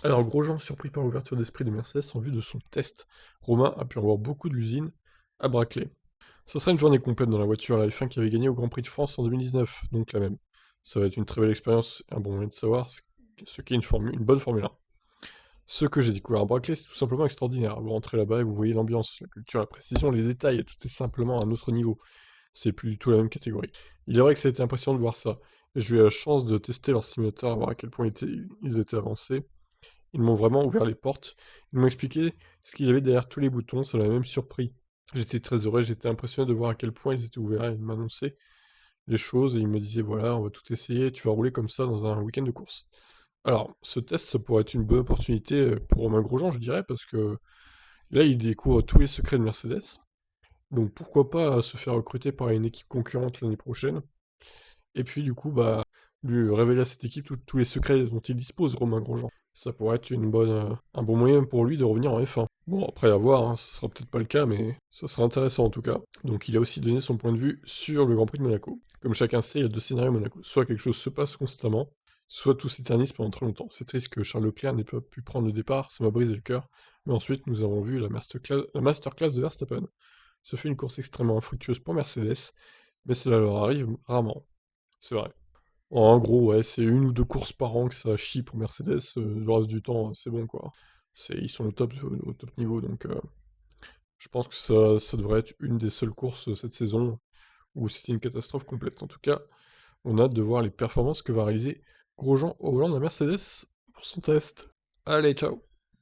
Alors Grosjean, surpris par l'ouverture d'esprit de Mercedes en vue de son test, Romain a pu en voir beaucoup de l'usine à Brackley. Ce sera une journée complète dans la voiture à la F1 qui avait gagné au Grand Prix de France en 2019, donc la même. Ça va être une très belle expérience et un bon moyen de savoir ce qu'est une bonne Formule 1. Ce que j'ai découvert à Brackley, c'est tout simplement extraordinaire. Vous rentrez là-bas et vous voyez l'ambiance, la culture, la précision, les détails, tout est simplement à un autre niveau. C'est plus du tout la même catégorie. Il est vrai que ça a été impressionnant de voir ça. Et j'ai eu la chance de tester leur simulateur, voir à quel point ils étaient avancés. Ils m'ont vraiment ouvert les portes. Ils m'ont expliqué ce qu'il y avait derrière tous les boutons, ça m'a même surpris. J'étais très heureux, j'étais impressionné de voir à quel point ils étaient ouverts. Ils m'annonçaient les choses et ils me disaient voilà, on va tout essayer, tu vas rouler comme ça dans un week-end de course. Alors, ce test, ça pourrait être une bonne opportunité pour Romain Grosjean, je dirais, parce que là, il découvre tous les secrets de Mercedes. Donc pourquoi pas se faire recruter par une équipe concurrente l'année prochaine. Et puis du coup, bah, lui révéler à cette équipe tous les secrets dont il dispose, Romain Grosjean. Ça pourrait être un bon moyen pour lui de revenir en F1. Bon, après à voir, hein, ce sera peut-être pas le cas, mais ça sera intéressant en tout cas. Donc il a aussi donné son point de vue sur le Grand Prix de Monaco. Comme chacun sait, il y a deux scénarios à Monaco. Soit quelque chose se passe constamment, soit tout s'éternise pendant très longtemps. C'est triste que Charles Leclerc n'ait pas pu prendre le départ, ça m'a brisé le cœur. Mais ensuite, nous avons vu la masterclass de Verstappen. Ce fut une course extrêmement infructueuse pour Mercedes, mais cela leur arrive rarement, c'est vrai. En gros, ouais, c'est une ou deux courses par an que ça chie pour Mercedes, le reste du temps, c'est bon, quoi. Ils sont au top niveau, donc je pense que ça devrait être une des seules courses cette saison où c'était une catastrophe complète. En tout cas, on a hâte de voir les performances que va réaliser Grosjean au volant de la Mercedes pour son test. Allez, ciao!